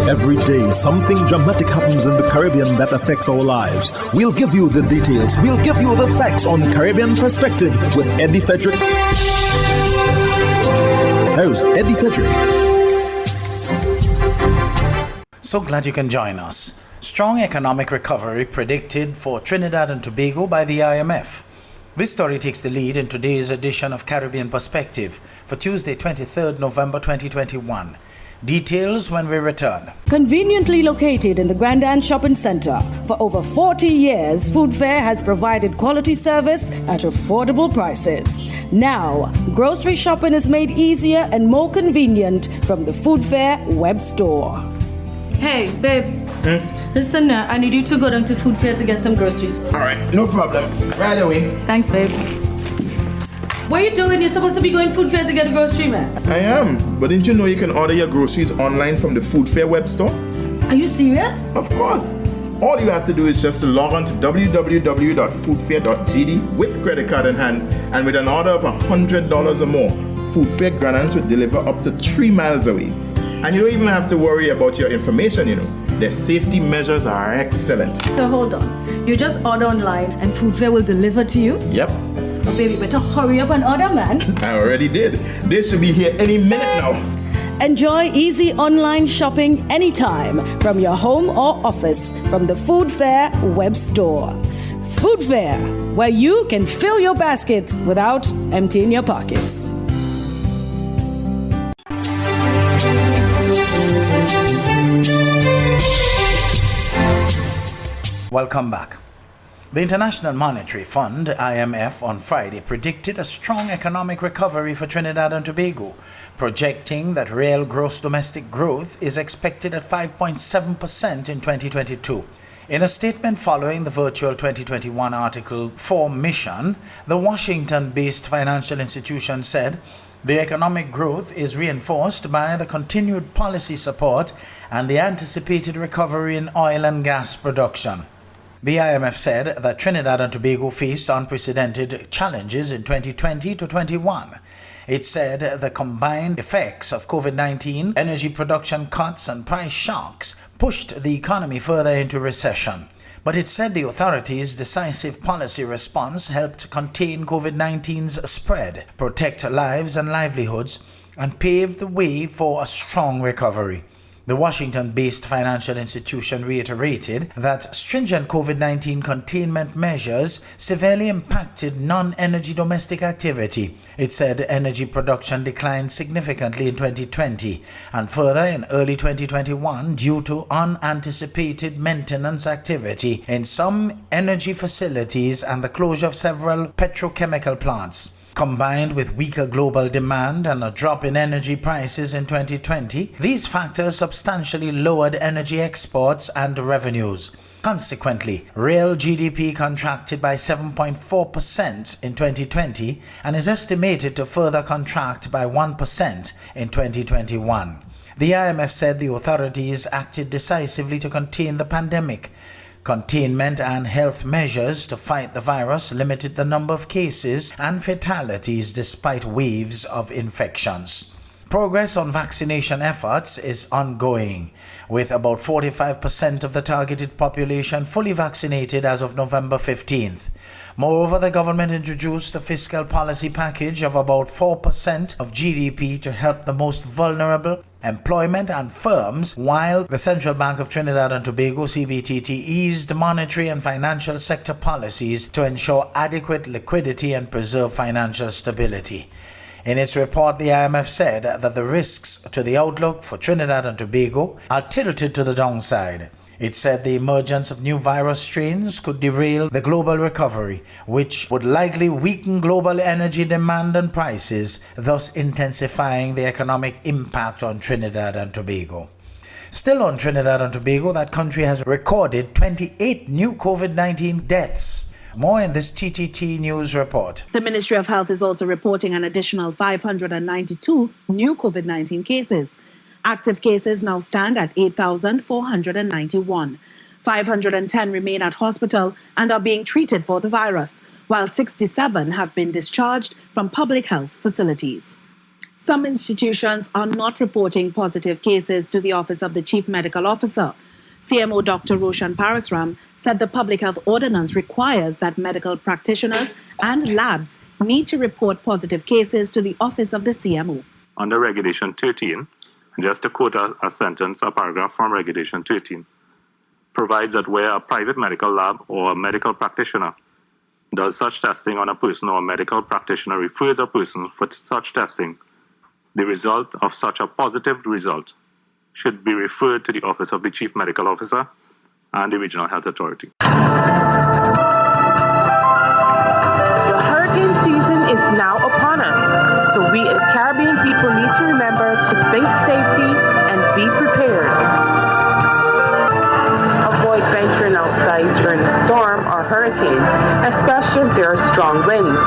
Every day, something dramatic happens in the Caribbean that affects our lives. We'll give you the details. We'll give you the facts on Caribbean Perspective with Eddie Frederick. Here's Eddie Frederick. So glad you can join us. Strong economic recovery predicted for Trinidad and Tobago by the IMF. This story takes the lead in today's edition of Caribbean Perspective for Tuesday, 23rd November 2021. Details when we return. Conveniently located in the Grand Shopping Centre, for over 40 years, Food Fair has provided quality service at affordable prices. Now, grocery shopping is made easier and more convenient from the Food Fair web store. Hey, babe. Listen, I need you to go down to Food Fair to get some groceries. All right, no problem. Right away. Thanks, babe. What are you doing? You're supposed to be going Food Fair to get a grocery, man. I am, but didn't you know you can order your groceries online from the Food Fair web store? Are you serious? Of course. All you have to do is just to log on to www.foodfair.gd with credit card in hand, and with an order of $100 or more, Food Fair Grandans will deliver up to 3 miles away. And you don't even have to worry about your information, you know. Their safety measures are excellent. So hold on. You just order online and Food Fair will deliver to you? Yep. Oh, baby, better hurry up and order, man. I already did. They should be here any minute now. Enjoy easy online shopping anytime from your home or office from the Food Fair web store. Food Fair, where you can fill your baskets without emptying your pockets. Welcome back. The International Monetary Fund, IMF, on Friday predicted a strong economic recovery for Trinidad and Tobago, projecting that real gross domestic growth is expected at 5.7% in 2022. In a statement following the virtual 2021 Article 4 mission, the Washington-based financial institution said the economic growth is reinforced by the continued policy support and the anticipated recovery in oil and gas production. The IMF said that Trinidad and Tobago faced unprecedented challenges in 2020 to 21. It said the combined effects of COVID-19, energy production cuts, and price shocks pushed the economy further into recession. But it said the authorities' decisive policy response helped contain COVID-19's spread, protect lives and livelihoods, and pave the way for a strong recovery. The Washington-based financial institution reiterated that stringent COVID-19 containment measures severely impacted non-energy domestic activity. It said energy production declined significantly in 2020 and further in early 2021 due to unanticipated maintenance activity in some energy facilities and the closure of several petrochemical plants. Combined with weaker global demand and a drop in energy prices in 2020, these factors substantially lowered energy exports and revenues. Consequently, real GDP contracted by 7.4% in 2020 and is estimated to further contract by 1% in 2021. The IMF said the authorities acted decisively to contain the pandemic. Containment and health measures to fight the virus limited the number of cases and fatalities despite waves of infections. Progress on vaccination efforts is ongoing, with about 45% of the targeted population fully vaccinated as of November 15th. Moreover, the government introduced a fiscal policy package of about 4% of GDP to help the most vulnerable, employment and firms, while the Central Bank of Trinidad and Tobago, CBTT, eased monetary and financial sector policies to ensure adequate liquidity and preserve financial stability. In its report, the IMF said that the risks to the outlook for Trinidad and Tobago are tilted to the downside. It said the emergence of new virus strains could derail the global recovery, which would likely weaken global energy demand and prices, thus intensifying the economic impact on Trinidad and Tobago. Still on Trinidad and Tobago, that country has recorded 28 new COVID-19 deaths. More in this TTT News report. The Ministry of Health is also reporting an additional 592 new COVID-19 cases. Active cases now stand at 8,491. 510 remain at hospital and are being treated for the virus, while 67 have been discharged from public health facilities. Some institutions are not reporting positive cases to the Office of the Chief Medical Officer. CMO Dr. Roshan Parasram said the Public Health Ordinance requires that medical practitioners and labs need to report positive cases to the Office of the CMO. Under Regulation 13, just to quote a sentence, a paragraph from Regulation 13, provides that where a private medical lab or a medical practitioner does such testing on a person or a medical practitioner refers a person for such testing, the result of such a positive result should be referred to the Office of the Chief Medical Officer and the Regional Health Authority. The hurricane season is now upon us, so we as Caribbean people need to remember to think safety and be prepared. Avoid venturing outside during a storm or hurricane, especially if there are strong winds.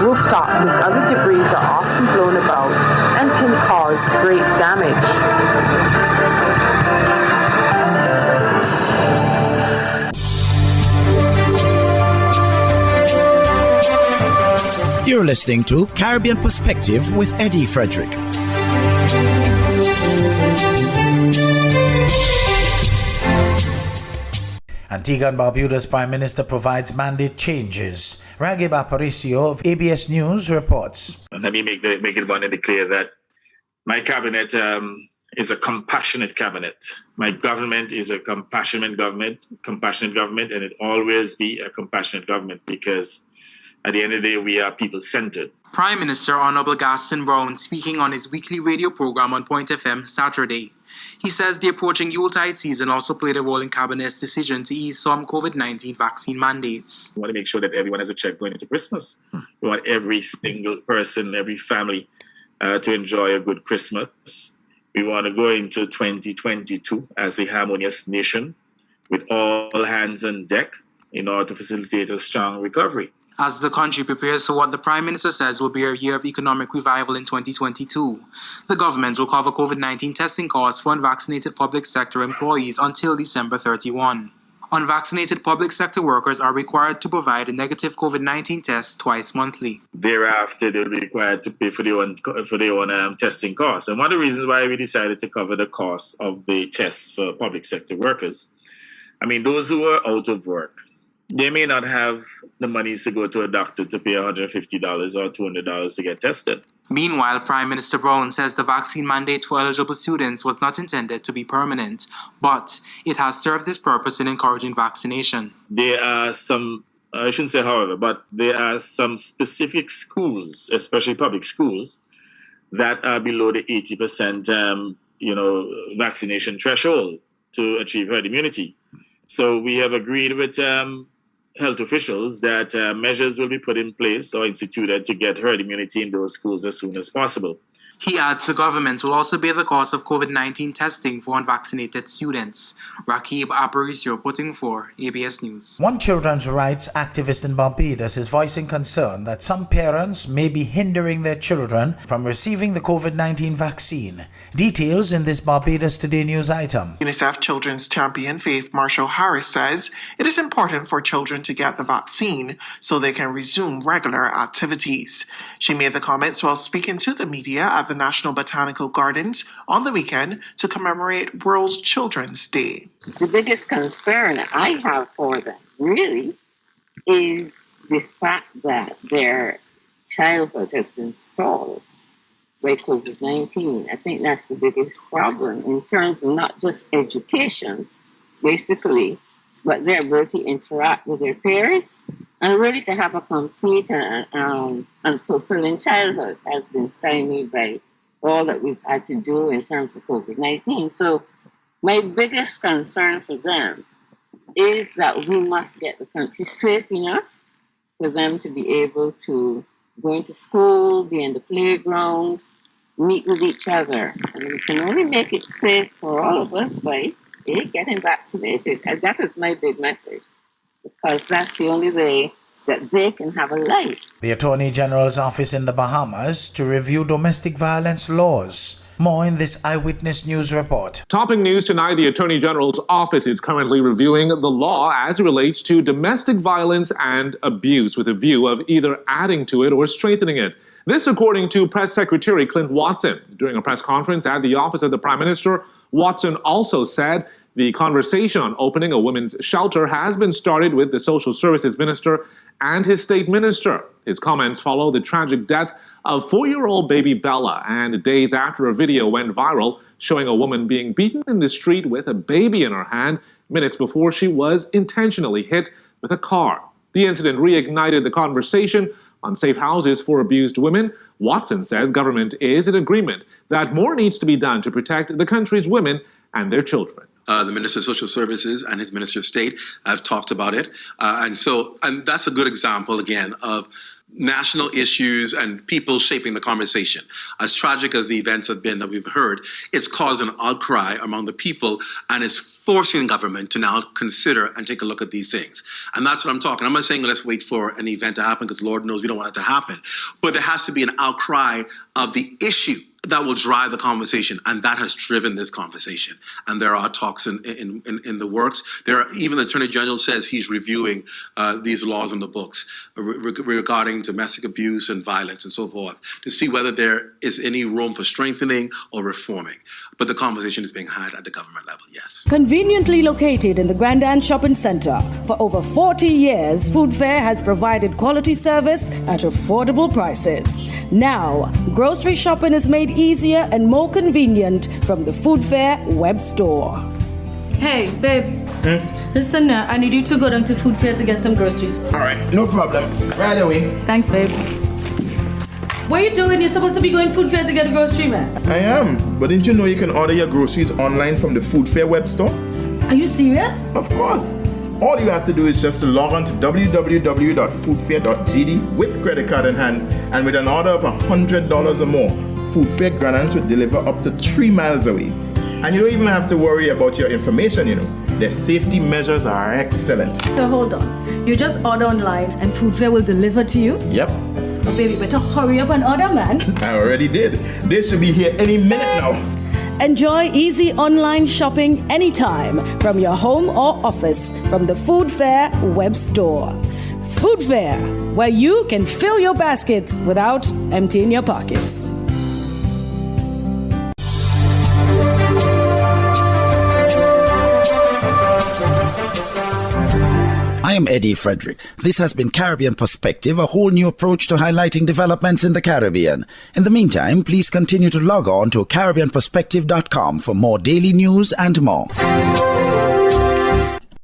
Rooftops and other debris are often blown about and can cause great damage. You're listening to Caribbean Perspective with Eddie Frederick. Antigua and Barbuda's Prime Minister provides mandate changes. Ragib Aparicio of ABS News reports. Let me make it abundantly clear that my cabinet is a compassionate cabinet. My government is a compassionate government, and it always be a compassionate government because at the end of the day, we are people-centered. Prime Minister Honorable Gaston Brown speaking on his weekly radio program on Point FM Saturday. He says the approaching Yuletide season also played a role in Cabinet's decision to ease some COVID-19 vaccine mandates. We want to make sure that everyone has a check going into Christmas. We want every single person, every family to enjoy a good Christmas. We want to go into 2022 as a harmonious nation with all hands on deck in order to facilitate a strong recovery. As the country prepares for what the Prime Minister says will be a year of economic revival in 2022, the government will cover COVID-19 testing costs for unvaccinated public sector employees until December 31. Unvaccinated public sector workers are required to provide a negative COVID-19 test twice monthly. Thereafter, they'll be required to pay for their own testing costs. And one of the reasons why we decided to cover the costs of the tests for public sector workers, those who are out of work, they may not have the monies to go to a doctor to pay $150 or $200 to get tested. Meanwhile, Prime Minister Brown says the vaccine mandate for eligible students was not intended to be permanent, but it has served its purpose in encouraging vaccination. There are some, I shouldn't say however, but there are some specific schools, especially public schools, that are below the 80% vaccination threshold to achieve herd immunity. So we have agreed with health officials that measures will be put in place or instituted to get herd immunity in those schools as soon as possible. He adds the government will also bear the cost of COVID-19 testing for unvaccinated students. Rakib Aparicio reporting for ABS News. One children's rights activist in Barbados is voicing concern that some parents may be hindering their children from receiving the COVID-19 vaccine. Details in this Barbados Today news item. UNICEF Children's Champion Faith Marshall Harris says it is important for children to get the vaccine so they can resume regular activities. She made the comments while speaking to the media at the National Botanical Gardens on the weekend to commemorate World Children's Day. The biggest concern I have for them, really, is the fact that their childhood has been stalled by COVID-19. I think that's the biggest problem in terms of not just education, basically, but their ability to interact with their peers and really to have a complete and fulfilling childhood has been stymied by all that we've had to do in terms of COVID-19. So my biggest concern for them is that we must get the country safe enough for them to be able to go into school, be in the playground, meet with each other. And we can only make it safe for all of us by getting vaccinated. And that is my big message, because that's the only way that they can have a life. The Attorney General's office in the Bahamas to review domestic violence laws. More in this Eyewitness News report. Topping news tonight, the Attorney General's office is currently reviewing the law as it relates to domestic violence and abuse with a view of either adding to it or strengthening it. This according to Press Secretary Clint Watson. During a press conference at the office of the Prime Minister, Watson also said the conversation on opening a women's shelter has been started with the Social Services Minister and his state minister. His comments follow the tragic death of 4-year-old baby Bella, and days after a video went viral showing a woman being beaten in the street with a baby in her hand minutes before she was intentionally hit with a car. The incident reignited the conversation on safe houses for abused women. Watson says government is in agreement that more needs to be done to protect the country's women and their children. The Minister of Social Services and his Minister of State have talked about it. And that's a good example, again, of national issues and people shaping the conversation. As tragic as the events have been that we've heard, it's caused an outcry among the people and is forcing government to now consider and take a look at these things. And that's what I'm talking. I'm not saying let's wait for an event to happen, because Lord knows we don't want it to happen. But there has to be an outcry of the issue that will drive the conversation, and that has driven this conversation. And there are talks in the works. Even the Attorney General says he's reviewing these laws in the books regarding domestic abuse and violence and so forth, to see whether there is any room for strengthening or reforming. But the conversation is being had at the government level, yes. Conveniently located in the Grandand Shopping Center, for over 40 years, Food Fair has provided quality service at affordable prices. Now, grocery shopping is made easier and more convenient from the Food Fair web store. Hey, babe. Listen, I need you to go down to Food Fair to get some groceries. All right, no problem. Right away. Thanks, babe. What are you doing? You're supposed to be going Food Fair to get a grocery, man. I am, but didn't you know you can order your groceries online from the Food Fair web store? Are you serious? Of course. All you have to do is just to log on to www.foodfair.gd with credit card in hand, and with an order of $100 or more, Food Fair grants will deliver up to 3 miles away. And you don't even have to worry about your information, Their safety measures are excellent. So hold on. You just order online and Food Fair will deliver to you? Yep. Oh, baby, better hurry up and order, man. I already did. They should be here any minute now. Enjoy easy online shopping anytime from your home or office from the Food Fair web store. Food Fair, where you can fill your baskets without emptying your pockets. I am Eddie Frederick. This has been Caribbean Perspective, a whole new approach to highlighting developments in the Caribbean. In the meantime, please continue to log on to CaribbeanPerspective.com for more daily news and more.